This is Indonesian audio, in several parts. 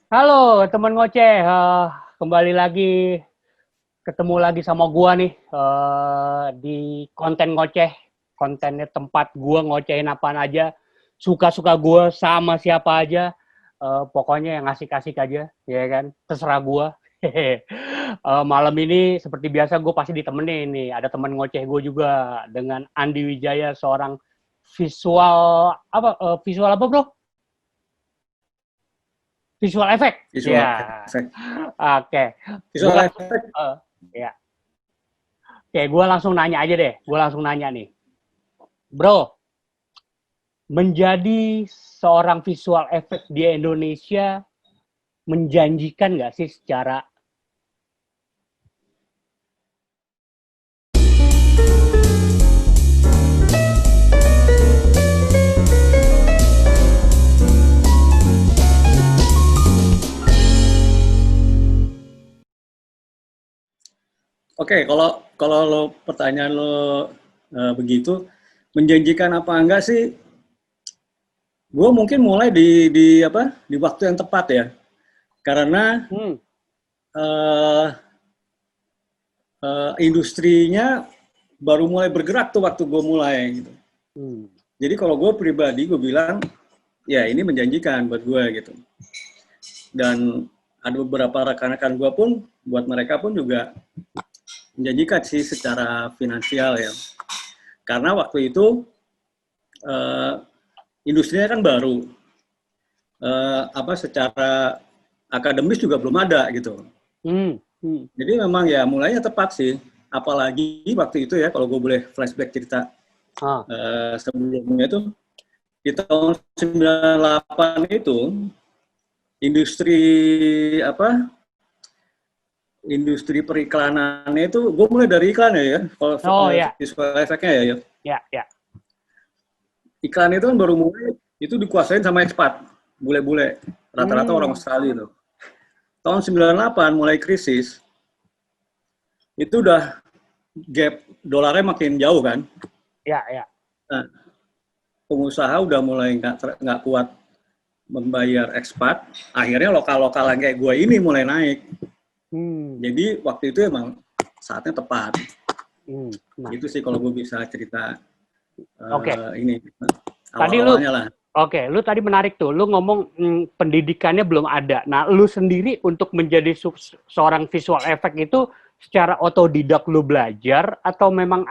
Halo teman ngoceh, kembali lagi, ketemu lagi sama gua nih di konten ngoceh, kontennya tempat gua ngocehin apaan aja, suka-suka gua sama siapa aja, pokoknya yang asik-asik aja, ya kan, terserah gua. Malam ini seperti biasa gue pasti ditemenin nih, ada teman ngoceh gue juga dengan Andi Wijaya, seorang visual apa bro? Visual effect, Visual ya. effect. Oke, gue Visual langsung, effect. ya, oke, gue langsung nanya aja deh. Gue langsung nanya nih, bro, menjadi seorang visual effect di Indonesia menjanjikan nggak sih secara? Oke, kalau kalau lo pertanyaan lo begitu, menjanjikan apa enggak sih? Gue mungkin mulai di waktu yang tepat ya, karena Hmm, uh, industrinya baru mulai bergerak tuh waktu gue mulai gitu. hmm, Jadi kalau gue pribadi gue bilang ya ini menjanjikan buat gue gitu. Dan ada beberapa rekan-rekan gue pun buat mereka pun juga menjanjikan sih secara finansial ya. Karena waktu itu uh, industrinya kan baru, secara akademis juga belum ada gitu. hmm, hmm. Jadi memang ya mulainya tepat sih. Apalagi waktu itu ya, kalau gue boleh flashback cerita Ah, sebelumnya itu, di tahun 98 itu, industri apa industri periklanannya itu, gue mulai dari iklan ya, kalau oh ya, visual efeknya ya. ya, ya. Iklan itu kan baru mulai, itu dikuasain sama ekspat, bule-bule, rata-rata orang Hmm, Australia itu. Tahun 98 mulai krisis, itu udah gap dolarnya makin jauh kan. ya, ya. Nah, pengusaha udah mulai nggak kuat membayar ekspat, akhirnya lokal-lokal yang kayak gue ini mulai naik. Hmm, Jadi waktu itu emang saatnya tepat. hmm. Nah, Itu sih kalau gue bisa cerita oke. ini Tadi lu, awal-awalnya lah. oke, lu tadi menarik tuh. Lu ngomong pendidikannya belum ada. Nah, lu sendiri untuk menjadi seorang visual effect itu secara otodidak lu belajar atau memang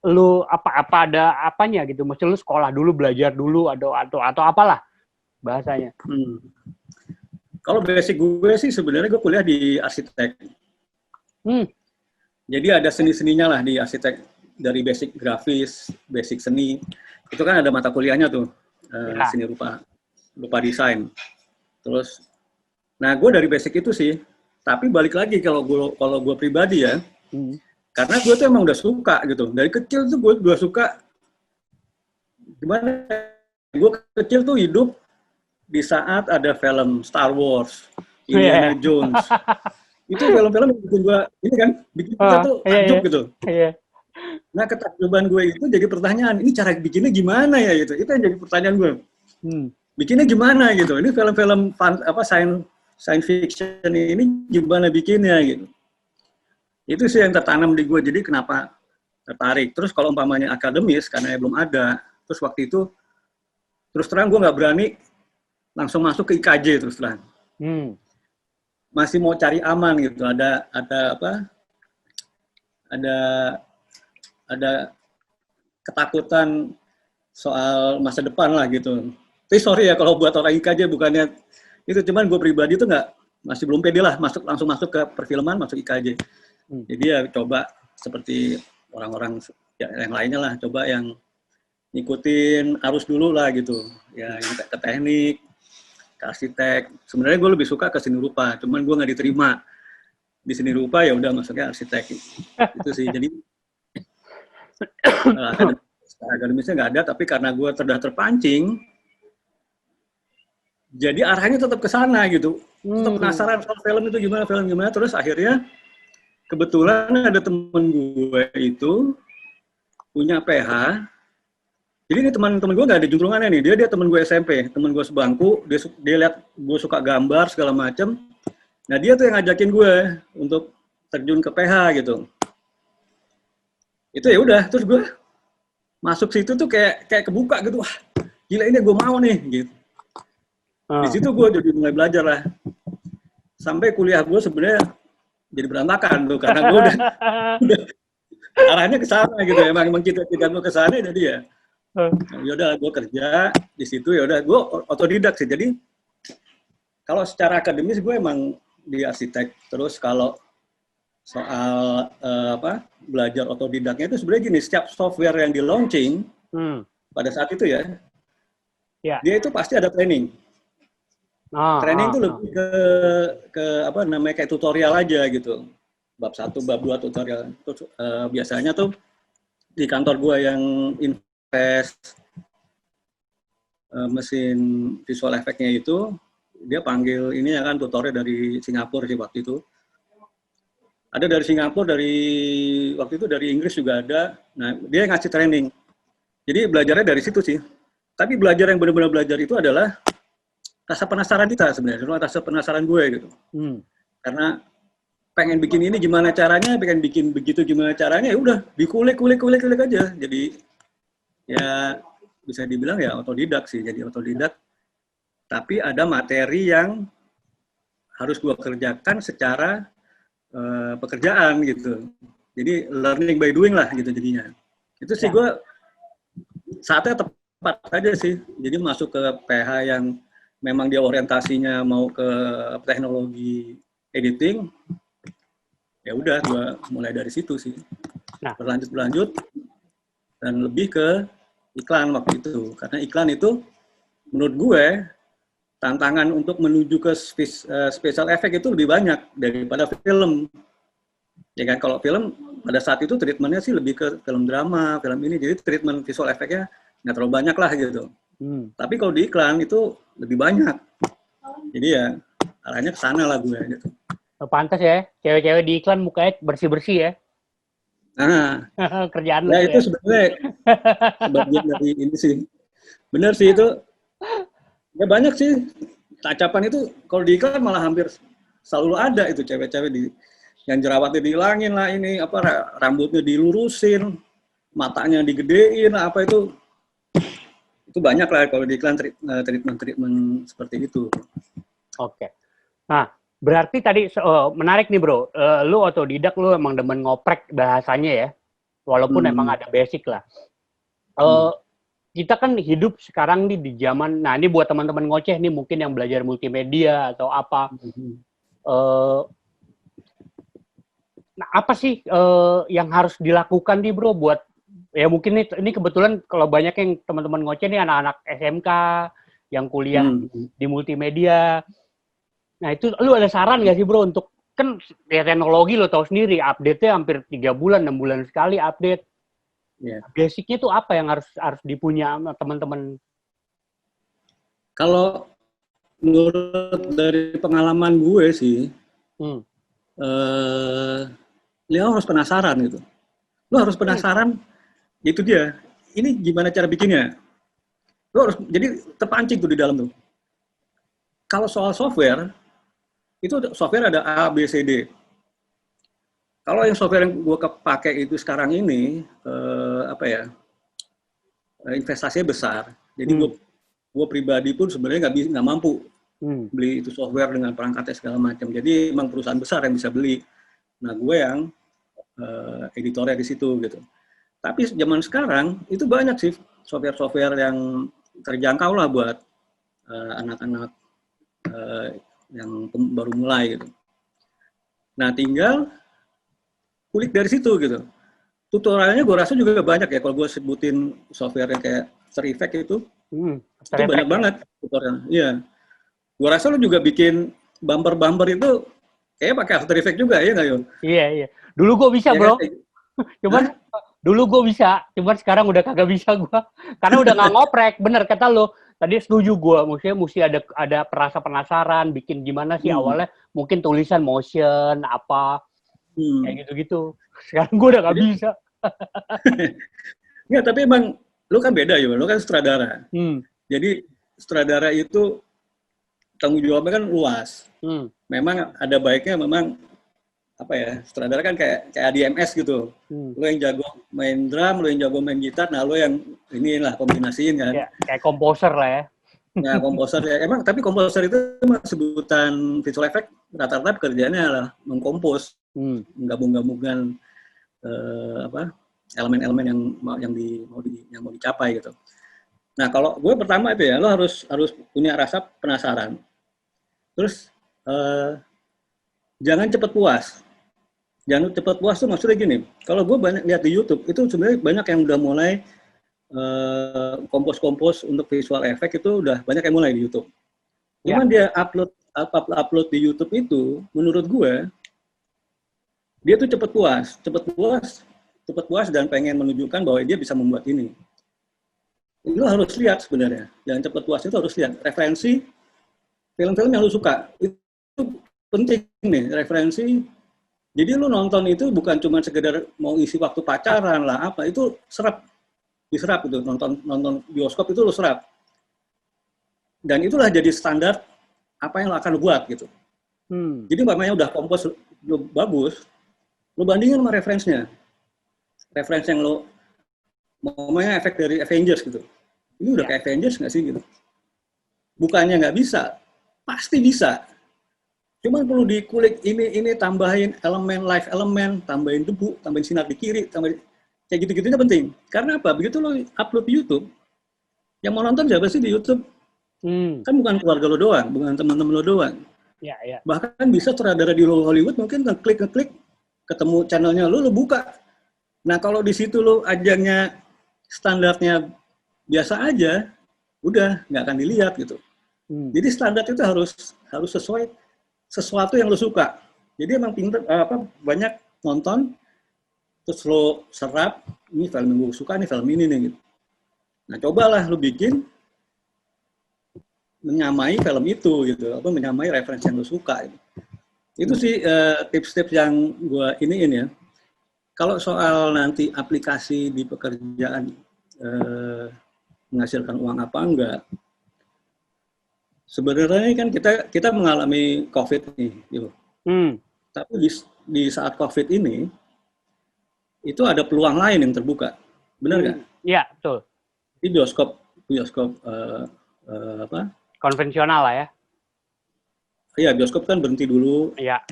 lu apa ada apanya gitu? Mesti lu sekolah dulu, belajar dulu atau apalah bahasanya. Hmm. Kalau basic gue sih sebenarnya gue kuliah di arsitek. Hmm, Jadi ada seni-seninya lah di arsitek, dari basic grafis, basic seni. Itu kan ada mata kuliahnya tuh, ya. seni rupa, rupa desain. Terus, nah gue dari basic itu sih. Tapi balik lagi kalau gue pribadi ya, Hmm. karena gue tuh emang udah suka gitu. Dari kecil tuh gue udah suka, gimana? Gue kecil tuh hidup di saat ada film Star Wars, Indiana Yeah. Jones. Itu film-film yang bikin gue, ini kan, bikin kita tuh Iya, iya. takjub gitu. Iya. Nah, ketakjuban gue itu jadi pertanyaan, ini cara bikinnya gimana ya gitu. Itu yang jadi pertanyaan gue. Hmm. Bikinnya gimana gitu. Ini film-film science fiction ini gimana bikinnya gitu. Itu sih yang tertanam di gue. Jadi kenapa tertarik. Terus kalau umpamanya akademis karena belum ada. Terus waktu itu terus terang gue nggak berani langsung masuk ke IKJ terus terang. Hmm. Masih mau cari aman gitu. Ada apa? Ada ada ketakutan soal masa depan lah gitu. Tapi sorry ya kalau buat orang IKJ bukannya itu, cuman gue pribadi tuh nggak, masih belum pede lah langsung masuk ke perfilman, masuk IKJ. Hmm. Jadi ya coba seperti orang-orang ya, yang lainnya lah, coba yang ngikutin arus dulu lah gitu. Ya yang ke teknik, ke arsitek. Sebenarnya gue lebih suka ke seni rupa, cuman gue nggak diterima di seni rupa, ya udah masuknya arsitek. Itu sih. Jadi akademisnya nggak ada, tapi karena gue terpancing, jadi arahnya tetap ke sana gitu. Tetap Hmm. penasaran soal film gimana. Terus akhirnya kebetulan ada temen gue itu punya PH Jadi ini teman-teman gue nggak ada juntrungannya nih. Dia teman gue SMP, teman gue sebangku. Dia lihat gue suka gambar segala macam. Nah dia tuh yang ngajakin gue untuk terjun ke PH gitu. Itu ya udah, terus gue masuk situ tuh kayak kebuka gitu. Wah, gila ini gue mau nih gitu. Di situ gue jadi mulai belajar lah. Sampai kuliah gue sebenarnya jadi berantakan tuh karena gue udah arahnya ke sana gitu. Emang kita gue ke sana jadi ya. Ya udah gue kerja di situ, ya udah gue otodidak sih. Jadi kalau secara akademis gue emang di arsitek. Terus kalau soal belajar otodidaknya itu sebenarnya gini, setiap software yang di launching pada saat itu ya, dia itu pasti ada training. Training itu lebih ke apa namanya kayak tutorial aja gitu. Bab 1, bab 2 tutorial. Terus biasanya tuh di kantor gue yang invest mesin visual effect-nya itu, dia panggil ini ya kan tutornya dari Singapura sih waktu itu. Ada dari Singapura, waktu itu dari Inggris juga ada. Nah, dia ngasih training. Jadi belajarnya dari situ sih. Tapi belajar yang benar-benar belajar itu adalah rasa penasaran kita sebenarnya, rasa penasaran gue gitu. Karena pengen bikin ini gimana caranya, pengen bikin begitu gimana caranya, ya udah dikulik aja. Jadi ya bisa dibilang ya otodidak sih, jadi otodidak. Tapi ada materi yang harus gue kerjakan secara pekerjaan gitu. Jadi learning by doing lah gitu jadinya. Itu sih gue saatnya tepat aja sih. Jadi masuk ke PH yang memang dia orientasinya mau ke teknologi editing, ya udah gue mulai dari situ sih. Berlanjut dan lebih ke iklan waktu itu. Karena iklan itu menurut gue tantangan untuk menuju ke special effect itu lebih banyak daripada film. Ya kan, kalau film pada saat itu treatmentnya sih lebih ke film drama, film ini, jadi treatment visual effect-nya nggak terlalu banyak lah gitu. Tapi kalau di iklan itu lebih banyak. Jadi ya arahnya ke sana lah gue gitu. Pantas ya, cewek-cewek di iklan mukanya bersih-bersih ya. Nah, kerjaan ya itu sebenarnya sebagian dari ini sih. Bener sih itu. Ya banyak sih. Tacapan itu kalau di iklan malah hampir selalu ada itu cewek-cewek yang jerawatnya dihilangin lah, ini apa rambutnya dilurusin, matanya digedein lah, apa itu banyak lah kalau di iklan treatment seperti itu. Oke. Nah, berarti tadi menarik nih bro, lu otodidak, lu emang demen ngoprek bahasanya ya, walaupun emang ada basic lah. Kita kan hidup sekarang nih di zaman, nah ini buat teman-teman ngoceh nih mungkin yang belajar multimedia atau apa. Nah, apa sih yang harus dilakukan nih bro buat, ya mungkin ini kebetulan kalau banyak yang teman-teman ngoceh nih anak-anak SMK yang kuliah di multimedia. Nah itu lu ada saran nggak sih bro untuk, kan ya teknologi lo tahu sendiri, update-nya hampir 3 bulan, 6 bulan sekali update. Basicnya tuh apa yang harus dipunya sama teman-teman? Kalau menurut dari pengalaman gue sih, lo harus penasaran gitu. Lo harus penasaran, itu dia. Ini gimana cara bikinnya? Lo harus jadi terpancing tuh di dalam tuh. Kalau soal software, itu software ada A, B, C, D. Kalau yang software yang gue pakai itu sekarang ini, investasinya besar. Jadi gue pribadi pun sebenarnya nggak mampu beli itu software dengan perangkatnya segala macam. Jadi emang perusahaan besar yang bisa beli. Nah gue yang editornya di situ gitu. Tapi zaman sekarang itu banyak sih software-software yang terjangkau lah buat anak-anak yang baru mulai gitu. Nah tinggal kulik dari situ gitu. Tutorialnya gue rasa juga banyak ya, kalau gue sebutin software yang kayak After Effects itu banyak banget tutorialnya. Iya. Gue rasa lu juga bikin bumper itu kayak pakai After Effects juga ya nggak Yon? Iya. Dulu gue bisa bro. Cuman dulu gue bisa, cuman sekarang udah kagak bisa gue. Karena udah nggak ngoprek, bener kata lo. Tadi setuju gue, mesti ada perasa penasaran, bikin gimana sih awalnya, mungkin tulisan motion, apa, kayak gitu-gitu. Sekarang gue udah nggak bisa. Ya, tapi emang lu kan beda ya, lu kan sutradara. Jadi sutradara itu tanggung jawabnya kan luas. Memang ada baiknya memang apa ya, sutradara kan kayak ADMS gitu. Lu yang jago main drum, lu yang jago main gitar, nah lu yang inilah kombinasiin kan. Ya, kayak komposer lah ya. Nah, komposer ya. Emang tapi komposer itu sebutan visual effect rata-rata pekerjaannya adalah mengkompos, menggabung-gabungkan elemen-elemen yang mau dicapai gitu. Nah, kalau gue pertama itu ya, lo harus punya rasa penasaran. Terus jangan cepat puas. Jangan cepat puas tuh maksudnya gini. Kalau gue banyak lihat di YouTube itu sebenarnya banyak yang udah mulai kompos-kompos untuk visual effect itu udah banyak yang mulai di YouTube. Cuman dia upload di YouTube itu, menurut gue, dia tuh cepat puas dan pengen menunjukkan bahwa dia bisa membuat ini. Lu harus lihat sebenarnya, yang cepat puas itu harus lihat referensi film-film yang lu suka. Itu penting nih, referensi. Jadi lu nonton itu bukan cuma sekedar mau isi waktu pacaran lah apa, itu diserap itu, nonton bioskop itu lu serap. Dan itulah jadi standar apa yang lo akan buat gitu. Jadi umpamanya udah kompos lu bagus, lu bandingin sama referensinya. Referensi yang lo ngomongnya efek dari Avengers gitu. Ini udah kayak Avengers nggak sih gitu? Bukannya nggak bisa, pasti bisa. Cuma perlu dikulik ini tambahin elemen live elemen, tambahin debu, tambahin sinar di kiri, tambahin kayak gitu-gitunya penting. Karena apa? Begitu lo upload di YouTube, yang mau nonton siapa sih di YouTube? Kan bukan keluarga lo doang, bukan teman-teman lo doang. Bahkan bisa sutradara di Hollywood mungkin ngeklik, ketemu channelnya lo buka. Nah kalau di situ lo ajangnya standarnya biasa aja, udah nggak akan dilihat gitu. Jadi standar itu harus sesuai sesuatu yang lo suka. Jadi emang pinter banyak nonton terus lo serap, ini film yang gue suka, ini film ini nih gitu. Nah cobalah lo bikin menyamai film itu gitu, menyamai referensi yang lo suka gitu. Itu sih tips-tips yang gue iniin ya. Kalau soal nanti aplikasi di pekerjaan menghasilkan uang apa enggak, sebenarnya kan kita mengalami COVID nih, gitu. Tapi di saat COVID ini itu ada peluang lain yang terbuka, benar nggak? Iya, betul. Di bioskop konvensional lah ya. Iya, bioskop kan berhenti dulu. Iya.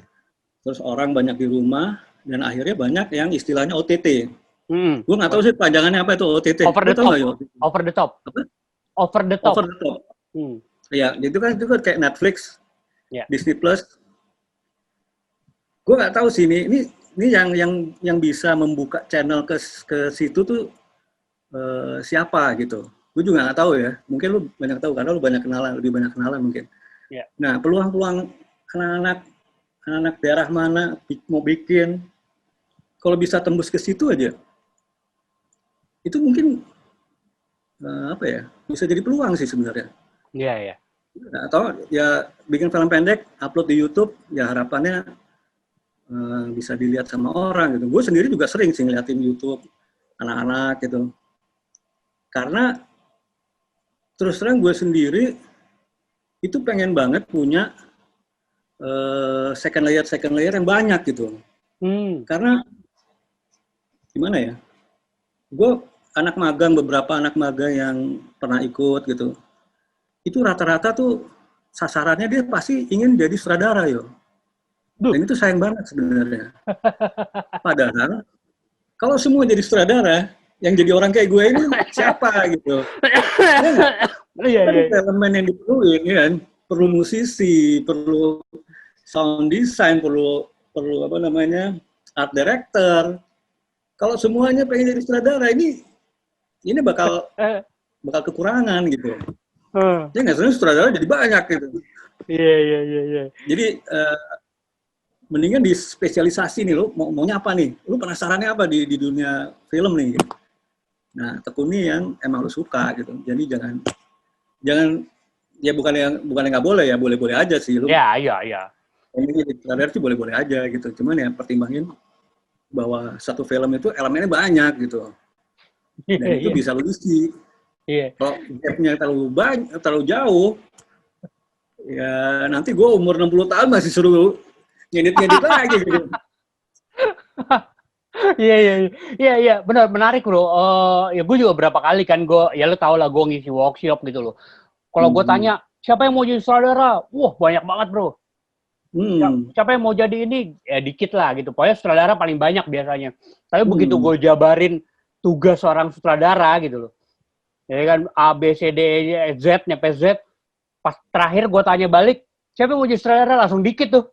Terus orang banyak di rumah dan akhirnya banyak yang istilahnya OTT. Gue nggak tahu sih panjangannya apa itu OTT. Over the top. Over the top. Apa? Over the top. Over the top. Iya, itu kan kayak Netflix, Disney Plus. Gue nggak tahu sih ini yang bisa membuka channel ke situ tuh siapa gitu. Gue juga nggak tahu ya. Mungkin lu banyak tahu karena lu lebih banyak kenalan mungkin. Nah, peluang-peluang anak-anak daerah mana mau bikin, kalau bisa tembus ke situ aja, itu mungkin bisa jadi peluang sih sebenarnya. Iya. Atau ya bikin film pendek, upload di YouTube, ya harapannya bisa dilihat sama orang gitu. Gue sendiri juga sering sih ngeliatin YouTube anak-anak gitu. Karena terus terang gue sendiri itu pengen banget punya second layer yang banyak gitu. Karena gimana ya? Gue beberapa anak magang yang pernah ikut gitu. Itu rata-rata tuh sasarannya dia pasti ingin jadi sutradara yo. Dan itu sayang banget sebenarnya. Padahal kalau semua jadi sutradara, yang jadi orang kayak gue ini siapa gitu? Iya. Elemen yang diperluin kan, perlu musisi, perlu sound design, perlu art director. Kalau semuanya pengen jadi sutradara, ini bakal kekurangan gitu. Ya nggak, sebenarnya sutradara jadi banyak gitu. Iya. Jadi mendingan di spesialisasi nih, lo maunya apa nih? Lo penasarannya apa di dunia film nih? Gitu. Nah, tekuni yang emang lo suka gitu. Jadi jangan ya bukan yang nggak boleh ya, boleh-boleh aja sih lo. Iya. Ini jadi sutradara sih boleh-boleh aja gitu. Cuman ya pertimbangin bahwa satu film itu elemennya banyak gitu. dan itu bisa lu isi. Iya. Kalau gapnya terlalu jauh, ya nanti gue umur 60 tahun masih suruh ngedit-ngedit lagi gitu. Iya, iya, iya, iya, benar, menarik bro. Ya gue juga berapa kali kan ya lo tau lah gue ngisi workshop gitu loh. Kalau gue tanya siapa yang mau jadi sutradara, wah banyak banget bro. Siapa yang mau jadi ini, ya dikit lah gitu. Pokoknya sutradara paling banyak biasanya. Tapi begitu gue jabarin tugas seorang sutradara gitu loh. Ya kan A, B, C, D, E, Z, nyampe Z. Pas terakhir gue tanya balik, siapa yang mau jadi sutradara, langsung dikit tuh.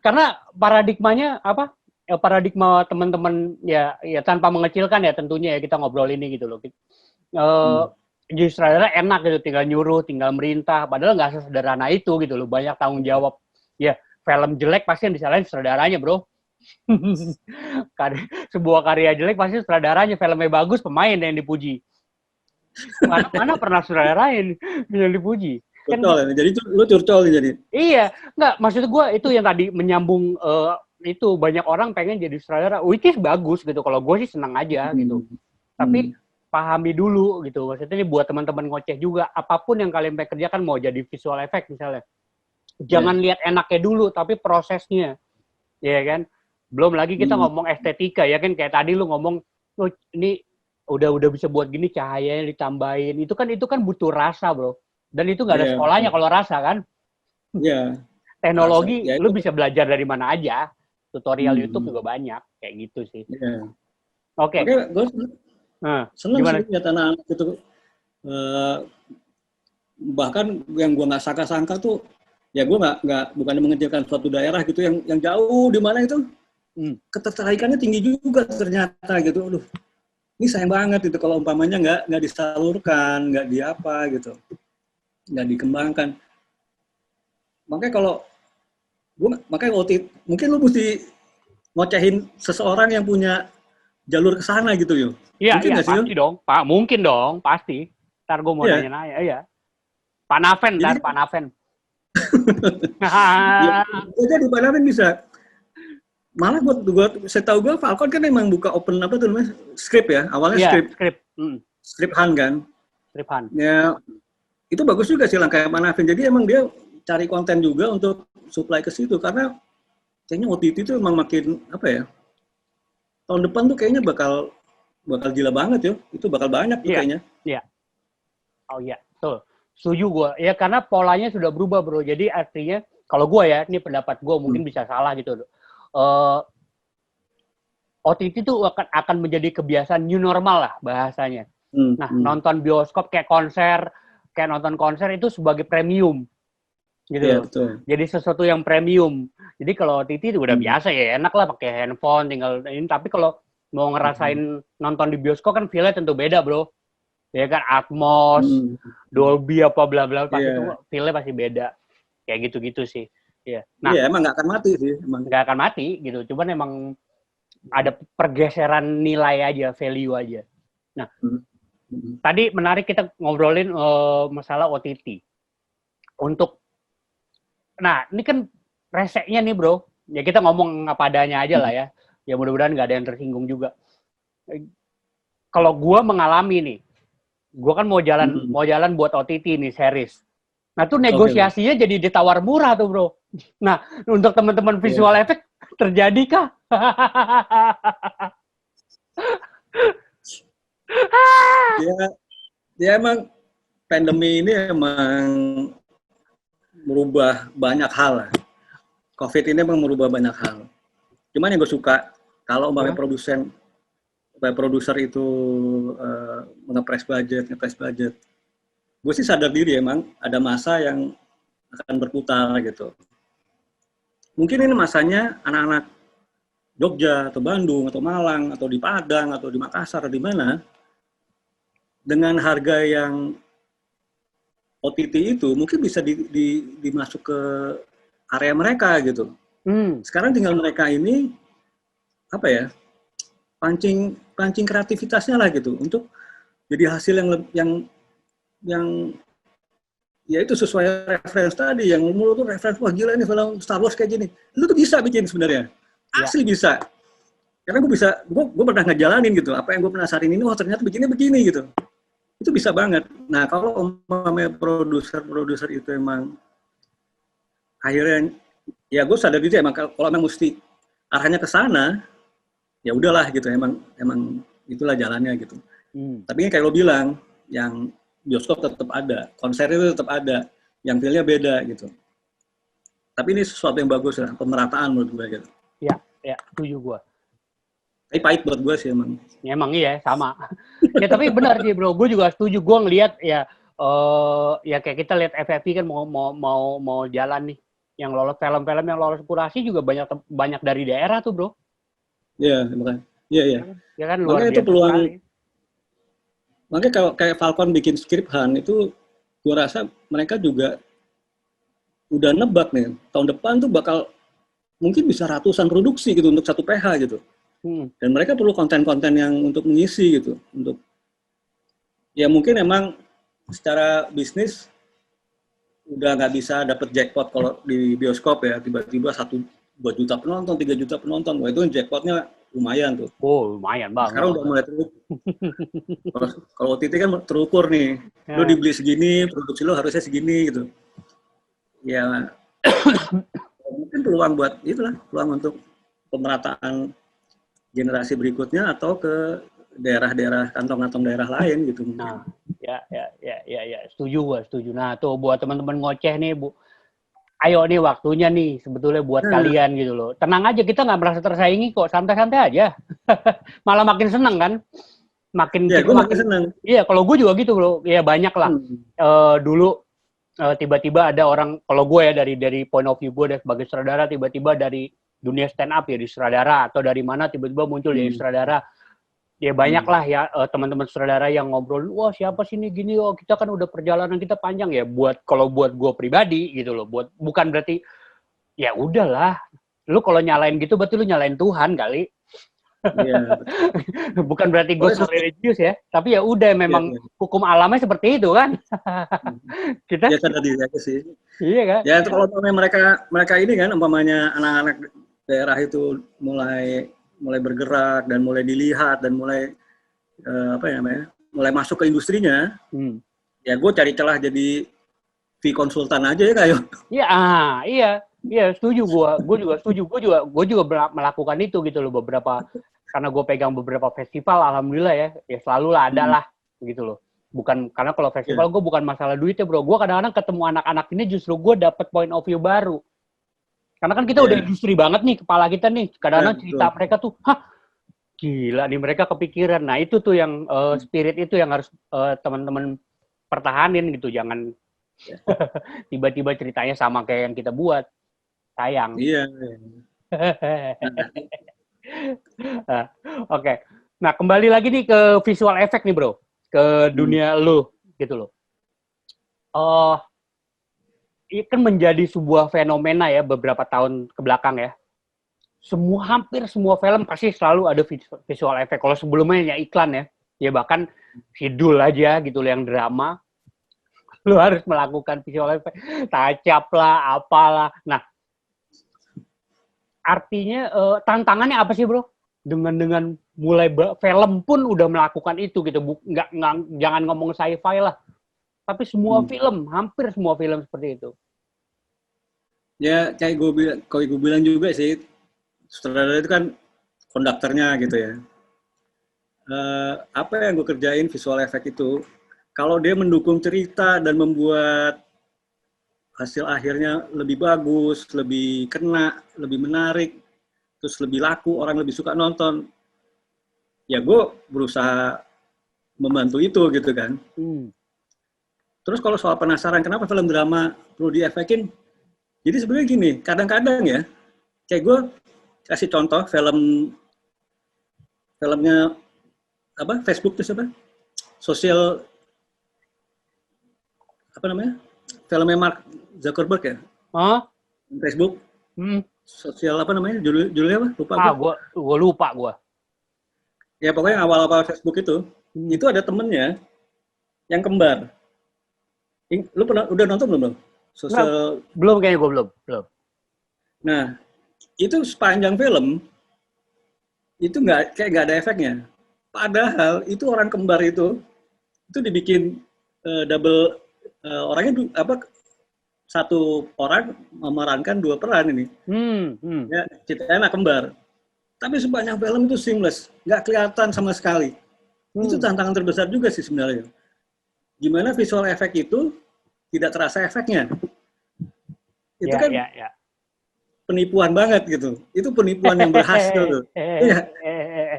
Karena paradigmanya apa? Paradigma teman-teman ya tanpa mengecilkan ya tentunya ya kita ngobrol ini gitu loh. Jadi sutradara enak gitu, tinggal nyuruh, tinggal merintah. Padahal nggak sesederhana itu gitu loh. Banyak tanggung jawab. Ya film jelek pasti yang disalahin sutradaranya bro. Sebuah karya jelek pasti sutradaranya. Filmnya bagus, pemain yang dipuji. Mana pernah sutradarain yang dipuji. Curcol kan, ya. Jadi lu curcol jadi. Iya, nggak, maksud gue itu yang tadi menyambung itu banyak orang pengen jadi sutradara, which is bagus gitu. Kalau gue sih senang aja gitu. Tapi pahami dulu gitu. Maksudnya ini buat teman-teman ngoceh juga. Apapun yang kalian pengen kerjakan, mau jadi visual effect misalnya, jangan lihat enaknya dulu, tapi prosesnya, ya kan. Belum lagi kita ngomong estetika ya kan, kayak tadi lu ngomong, oh, ini udah bisa buat gini, cahayanya ditambahin. Itu kan butuh rasa bro. Dan itu nggak ada sekolahnya kalau rasa kan. Iya. Teknologi ya, lu bisa belajar dari mana aja. Tutorial YouTube juga banyak kayak gitu sih. Iya. Oke. Gue seneng gimana? sih lihat anak gitu. Bahkan yang gue nggak sangka-sangka tuh, ya gue bukan mengecilkan suatu daerah gitu yang jauh di mana itu ketertarikannya tinggi juga ternyata gitu. Aduh, ini sayang banget itu kalau umpamanya nggak disalurkan, nggak diapa gitu, nggak dikembangkan. Makanya mungkin lu mesti ngocehin seseorang yang punya jalur ke sana gitu yuk. Iya, pasti dong. Pak, mungkin dong, pasti. Ntar gue mau nanya-nanya, iya. Pak Naven, Pak Naven. Jadi Pak Naven bisa. Malah setahu gue Falcon kan emang buka open apa tuh namanya, script ya, awalnya script Han kan. Script Han. Ya, itu bagus juga sih langkah Pak Naven. Jadi emang dia cari konten juga untuk supply ke situ, karena kayaknya OTT itu emang makin apa ya, tahun depan tuh kayaknya bakal gila banget ya, itu bakal banyak tuh kayaknya. Iya. Oh iya, tuh setuju gue ya, karena polanya sudah berubah bro. Jadi artinya kalau gue ya, ini pendapat gue mungkin bisa salah gitu. OTT itu akan menjadi kebiasaan new normal lah bahasanya. Nonton bioskop kayak nonton konser itu sebagai premium gitu. Yeah, betul. Jadi sesuatu yang premium. Jadi kalau OTT itu udah biasa ya, enak lah pakai handphone tinggal ini. Tapi kalau mau ngerasain nonton di bioskop kan feel-nya tentu beda bro. Ya kan, Atmos, Dolby apa bla bla, pasti itu feel-nya pasti beda. Kayak gitu-gitu sih. Iya. Nah, emang nggak akan mati sih. Nggak akan mati gitu. Cuman emang ada pergeseran nilai aja, value aja. Nah, tadi menarik kita ngobrolin masalah OTT. Nah, ini kan reseknya nih bro. Ya kita ngomong apa adanya aja lah ya. Ya mudah-mudahan nggak ada yang tersinggung juga. Kalau gue mengalami nih, gue kan mau jalan buat OTT nih, series. Nah tuh negosiasinya jadi ditawar murah tuh bro. Nah untuk teman-teman visual effect terjadi kah? Ya emang pandemi ini emang merubah banyak hal. COVID ini emang merubah banyak hal. Cuman yang gue suka kalau umpamanya produser itu nge-press budget. Gue sih sadar diri emang ada masa yang akan berputar gitu. Mungkin ini masanya anak-anak Jogja atau Bandung atau Malang atau di Padang atau di Makassar atau di mana, dengan harga yang OTT itu mungkin bisa dimasuk ke area mereka gitu. Sekarang tinggal mereka ini apa ya, pancing kreativitasnya lah gitu untuk jadi hasil yang ya itu sesuai referensi tadi, yang umur tuh referensi, wah gila ini film Star Wars kayak gini, lu tuh bisa bikin sebenarnya, asli bisa. Karena gue pernah ngejalanin gitu. Apa yang gue penasarin ini, ternyata begini gitu. Itu bisa banget. Nah, kalau umpamanya produser itu emang akhirnya, ya gue sadar gitu emang kalau emang mesti arahnya ke sana, ya udahlah gitu. Emang itulah jalannya gitu. Tapi kayak lo bilang, yang bioskop tetap ada, konser itu tetap ada, yang feel-nya beda gitu. Tapi ini sesuatu yang bagus lah, pemerataan menurut gue gitu. Ya, setuju gue. Tapi pahit buat gue sih emang. Ya, emang iya, sama. Ya tapi benar sih bro, gue juga setuju. Gue ngelihat ya, ya kayak kita lihat FFP kan mau jalan nih, yang lolos film-film yang lolos kurasi juga banyak dari daerah tuh bro. Iya, makanya. Iya. Ya kan luar makanya biasa. Itu peluang. Makanya kalau kayak Falcon bikin skrip Han itu, gue rasa mereka juga udah nebak nih, tahun depan tuh bakal mungkin bisa ratusan produksi gitu untuk satu PH gitu. Dan mereka perlu konten-konten yang untuk mengisi gitu, untuk ya mungkin emang secara bisnis udah nggak bisa dapet jackpot kalau di bioskop ya, tiba-tiba 1-2 juta penonton, 3 juta penonton, wah itu jackpotnya lumayan tuh. Oh lumayan banget. Sekarang udah mulai terukur. Kalau OTT kan terukur nih, lo dibeli segini, produksi lo harusnya segini gitu. Ya mungkin peluang buat itulah, peluang untuk pemerataan generasi berikutnya atau ke daerah-daerah, kantong-kantong daerah lain gitu mungkin. Nah, ya, setuju. Nah, tuh buat teman-teman ngoceh nih, Bu. Ayo nih waktunya nih sebetulnya buat kalian gitu loh. Tenang aja, kita nggak merasa tersaingi kok, santai-santai aja. Malah makin seneng kan? Makin seneng. Iya, kalau gue juga gitu bro. Ya banyak lah. Dulu tiba-tiba ada orang, kalau gue ya dari point of view gue sebagai sutradara, tiba-tiba dari dunia stand up ya di sutradara atau dari mana tiba-tiba muncul jadi sutradara. Ya banyak lah ya teman-teman sutradara yang ngobrol, wah siapa sih ini gini, oh kita kan udah perjalanan kita panjang ya. Kalau buat gue pribadi gitu loh, bukan berarti ya udahlah, lu kalau nyalain gitu berarti lu nyalain Tuhan kali. Yeah. Bukan berarti gue religius ya, tapi ya udah memang hukum alamnya seperti itu kan. Kita ya sadar diri aja sih. Iya kan? Ya itu kalau mereka ini kan umpamanya anak-anak daerah itu mulai bergerak dan mulai dilihat dan mulai mulai masuk ke industrinya, ya gue cari celah jadi konsultan aja ya kayak. Iya, setuju gue juga setuju, gue juga melakukan itu gitu loh beberapa, karena gue pegang beberapa festival, alhamdulillah ya selalu lah ada lah gitu loh. Bukan karena kalau festival gue bukan masalah duitnya bro, gue kadang-kadang ketemu anak-anak ini justru gue dapet point of view baru. Karena kan kita udah industri banget nih, kepala kita nih. Kadang-kadang cerita mereka tuh, gila nih mereka kepikiran. Nah itu tuh yang spirit itu yang harus teman-teman pertahanin gitu. Jangan tiba-tiba ceritanya sama kayak yang kita buat. Sayang. Iya. Oke. Nah kembali lagi nih ke visual effect nih bro. Ke dunia lu gitu loh. Ini kan menjadi sebuah fenomena ya beberapa tahun ke belakang ya. Hampir semua film pasti selalu ada visual effect. Kalau sebelumnya ya iklan ya bahkan Sidul aja gitu loh yang drama, lu harus melakukan visual effect, touch-up lah, apalah. Nah, artinya tantangannya apa sih bro? Dengan mulai film pun udah melakukan itu gitu, nggak jangan ngomong sci-fi lah. Tapi semua film, hampir semua film seperti itu. Ya, kayak gue bilang juga sih, sutradara itu kan konduktornya gitu ya. Apa yang gue kerjain visual effect itu, kalau dia mendukung cerita dan membuat hasil akhirnya lebih bagus, lebih kena, lebih menarik, terus lebih laku, orang lebih suka nonton, ya gue berusaha membantu itu gitu kan. Terus kalau soal penasaran kenapa film drama perlu diefekin, jadi sebenarnya gini, kadang-kadang ya, kayak gue kasih contoh filmnya apa Facebook itu siapa? Sosial apa namanya? Filmnya Mark Zuckerberg ya? Facebook. Sosial apa namanya? Judulnya apa? Lupa gue lupa gue. Ya pokoknya awal-awal Facebook itu ada temennya yang kembar. Lu udah nonton belum? Sosial belum kayaknya gue belum. Nah, itu sepanjang film itu nggak ada efeknya. Padahal itu orang kembar itu dibikin double, orangnya satu orang memerankan dua peran ini. Ya, ceritanya anak kembar. Tapi sepanjang film itu seamless, nggak kelihatan sama sekali. Itu tantangan terbesar juga sih sebenarnya. Gimana visual efek itu tidak terasa efeknya. Itu kan penipuan banget gitu. Itu penipuan yang berhasil tuh. Iya.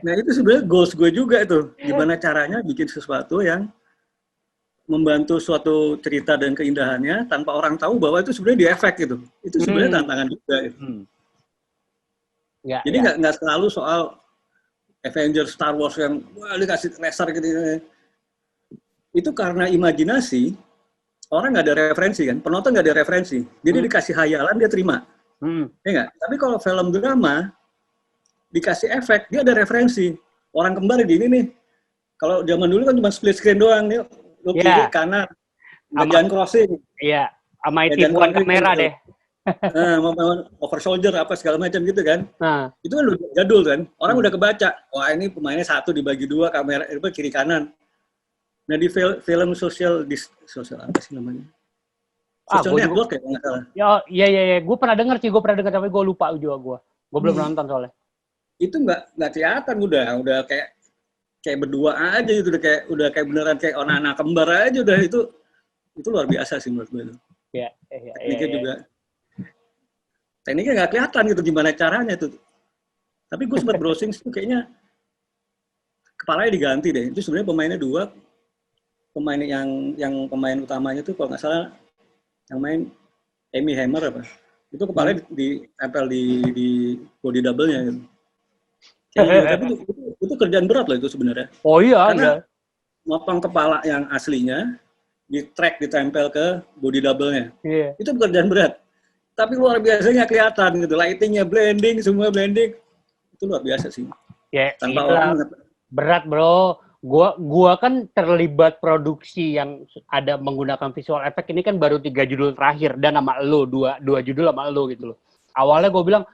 Nah itu sebenarnya goals gue juga itu. Gimana caranya bikin sesuatu yang membantu suatu cerita dan keindahannya tanpa orang tahu bahwa itu sebenarnya di efek gitu. Itu sebenarnya tantangan juga. Gitu. Jadi nggak selalu soal Avengers, Star Wars yang wah dikasih laser gitu. Itu karena imajinasi, orang nggak ada referensi kan, penonton nggak ada referensi. Jadi dikasih hayalan dia terima. Ya nggak? Tapi kalau film drama dikasih efek, dia ada referensi. Orang kembar gini nih. Kalau zaman dulu kan cuma split screen doang nih. Lu kiri kanan, jangan crossing. Iya, sama tipuan kamera deh. Over shoulder apa segala macam gitu kan. Itu kan udah jadul kan. Orang udah kebaca. Wah ini pemainnya satu dibagi dua kamera itu kiri kanan. Nah di film sosial apa sih namanya? Social network ya nggak salah. Iya. Gue pernah denger sih, tapi gue lupa juga gue. Gue belum nonton soalnya. Itu nggak kelihatan udah kayak berdua aja gitu, udah kayak beneran kayak anak kembar aja udah itu luar biasa sih menurut gue itu. Iya. Tekniknya juga. Tekniknya nggak kelihatan gitu gimana caranya tuh. Tapi gue sempat browsing itu kayaknya kepalanya diganti deh. Itu sebenarnya pemainnya dua. Pemain yang pemain utamanya tuh kalau nggak salah yang main Amy Hammer apa. Itu kepalanya ditempel di body double-nya gitu. Tapi itu kerjaan berat loh itu sebenarnya. Oh iya. Karena motong kepala yang aslinya ditempel ke body double-nya. Iya. Itu pekerjaan berat. Tapi luar biasanya kelihatan gitu. Lighting-nya blending, semua blending. Itu luar biasa sih. Ya, tanpa orang berat, Bro. Gua kan terlibat produksi yang ada menggunakan visual effect ini kan baru 3 judul terakhir dan sama lo dua judul sama lo gitu loh. Awalnya gue bilang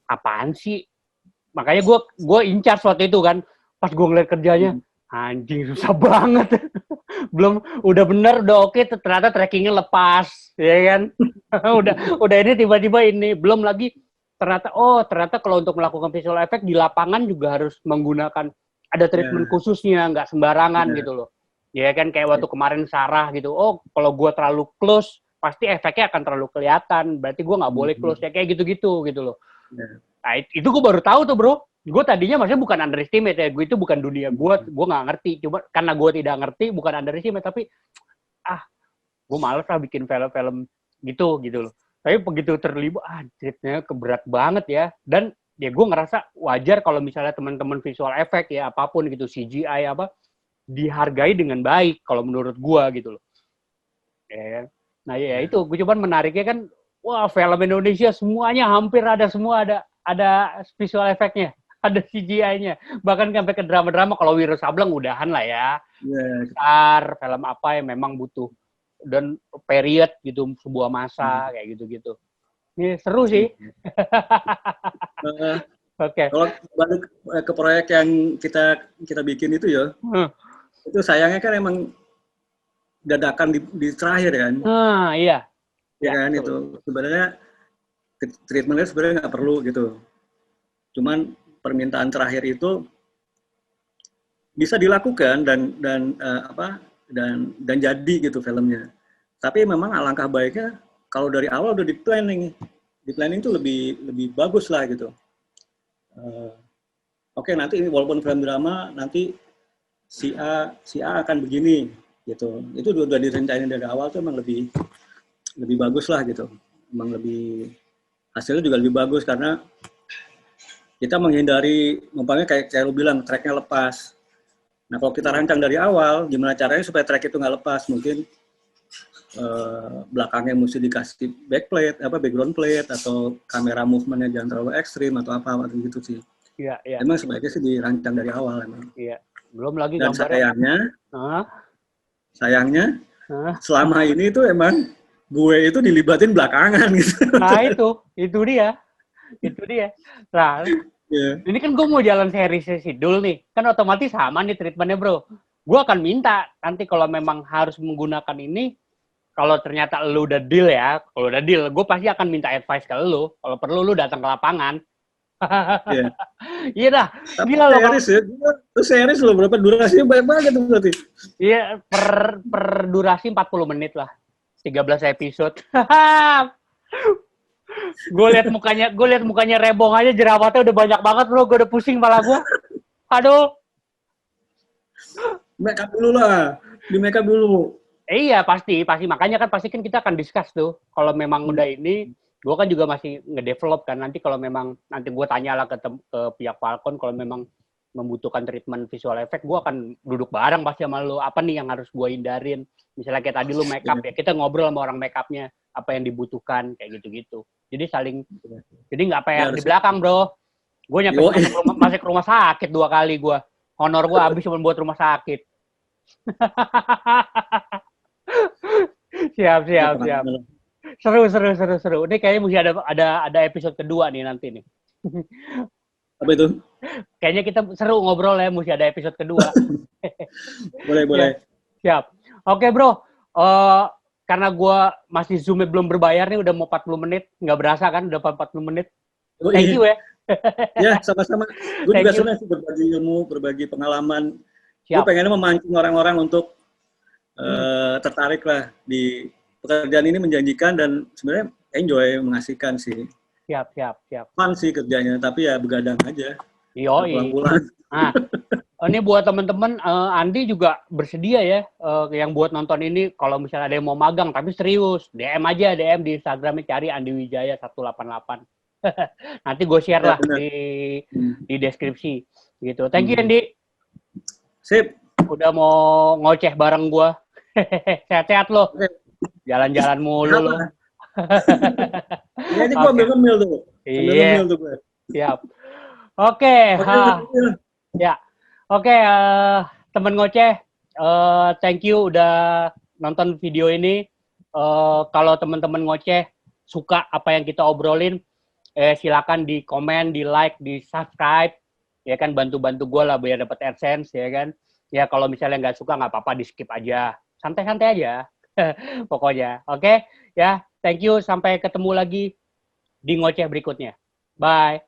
apaan sih? Makanya gue incar waktu itu kan. Pas gue ngeliat kerjanya, anjing susah banget. Belum udah bener, udah oke, ternyata trackingnya lepas, ya kan? udah ini tiba-tiba ini belum lagi ternyata kalau untuk melakukan visual effect di lapangan juga harus menggunakan ada treatment khususnya, nggak sembarangan gitu loh. Ya kan kayak waktu kemarin Sarah gitu. Oh, kalau gue terlalu close, pasti efeknya akan terlalu kelihatan. Berarti gue nggak boleh close ya kayak gitu-gitu gitu loh. Nah, itu gue baru tahu tuh, Bro. Gue tadinya maksudnya bukan underestimate ya. Gue itu bukan dunia gue nggak ngerti. Cuma karena gue tidak ngerti, bukan underestimate, tapi gue males lah bikin film-film gitu loh. Tapi begitu terlibat, ceritanya keberat banget ya. Dan ya gue ngerasa wajar kalau misalnya teman-teman visual effect ya apapun gitu CGI apa dihargai dengan baik kalau menurut gue gitu loh. Ya. Nah ya itu gue cuman menariknya kan wah film Indonesia semuanya hampir ada visual effect-nya, ada CGI-nya. Bahkan sampai ke drama-drama kalau Wiro Sableng udahan lah ya. Besar film apa yang memang butuh dan period gitu sebuah masa kayak gitu-gitu. Ini seru sih. Oke. Kalau balik ke proyek yang kita bikin itu ya, itu sayangnya kan emang dadakan di terakhir kan. Iya. Ya kan betul. Itu sebenarnya treatmentnya sebenarnya nggak perlu gitu. Cuman permintaan terakhir itu bisa dilakukan dan jadi gitu filmnya. Tapi memang alangkah baiknya kalau dari awal udah di planning itu lebih bagus lah gitu. Oke, nanti ini walaupun film drama nanti si A akan begini gitu. Itu udah direncanain dari awal tuh emang lebih bagus lah gitu. Emang hasilnya juga lebih bagus karena kita menghindari umpamanya kayak lu bilang tracknya lepas. Nah kalau kita rancang dari awal gimana caranya supaya track itu nggak lepas, mungkin belakangnya mesti dikasih background plate atau kamera movementnya jangan terlalu ekstrim atau apa gitu sih. Iya. Emang sebaiknya sih dirancang dari awal emang. Iya. Belum lagi dan gambarnya. Sayangnya selama ini tuh emang gue itu dilibatin belakangan gitu. Nah itu dia. Nah, Iya. Ini kan gue mau jalan series Sidul nih, kan otomatis sama nih treatmentnya bro. Gue akan minta nanti kalau memang harus menggunakan ini, kalau ternyata lu udah deal ya, kalau udah deal, gue pasti akan minta advice ke lu. Kalau perlu lu datang ke lapangan. Iya. Iya dah, Tapi gila loh kalau series ya, itu series loh, berapa durasinya banyak banget tuh berarti. iya per durasi 40 menit lah. 13 episode. Gue lihat mukanya Rebong aja jerawatnya udah banyak banget bro, gue udah pusing malah gue. Aduh. Make up dulu lah, di make up dulu. Iya pasti makanya kan pasti kan kita akan discuss tuh. Kalau memang udah ini, gue kan juga masih ngedevelop kan. Nanti kalau memang nanti gue tanya lah ke pihak Falcon kalau memang membutuhkan treatment visual effect, gue akan duduk bareng pasti sama lu. Apa nih yang harus gue hindarin? Misalnya kayak tadi lu make up ya, kita ngobrol sama orang make upnya apa yang dibutuhkan kayak gitu-gitu. Jadi saling, jadi nggak PR di belakang bro. Gue nyampe masih ke rumah sakit 2 kali gue. Honor gue habis cuma buat rumah sakit. siap. Seru. Ini kayaknya mesti ada episode kedua nih nanti nih. Apa itu? Kayaknya kita seru ngobrol ya, mesti ada episode kedua. Boleh. Siap. Oke bro, karena gue masih Zoom-nya belum berbayar nih, udah mau 40 menit. Nggak berasa kan, udah 40 menit. Thank you ya. Ya, sama-sama. Gue juga senang sih berbagi ilmu, berbagi pengalaman. Gue pengennya memancing orang-orang untuk tertarik lah di pekerjaan ini, menjanjikan dan sebenarnya enjoy, mengasihkan sih. Siap. Fun sih kerjanya, tapi ya begadang aja. Yoi. Nah, ini buat teman-teman, Andi juga bersedia ya, yang buat nonton ini, kalau misalnya ada yang mau magang, tapi serius, DM aja, DM di Instagramnya, cari Andi Wijaya 188. Nanti gue share lah di deskripsi. Gitu. Thank you, Andi. Sip. Udah mau ngoceh bareng gue. Sehat-sehat lo. Jalan-jalan mulu lo. Ini gue ambil ngemil tuh. Iya. Siap. Oke. Ya. Oke, temen ngoceh. Thank you udah nonton video ini. Kalau teman-teman ngoceh suka apa yang kita obrolin, silakan di komen, di like, di subscribe. Ya kan, bantu-bantu gue lah biar dapat AdSense, ya kan. Ya kalau misalnya nggak suka nggak apa-apa, di skip aja. Santai-santai aja. Pokoknya. Oke? Ya, thank you. Sampai ketemu lagi di ngoceh berikutnya. Bye.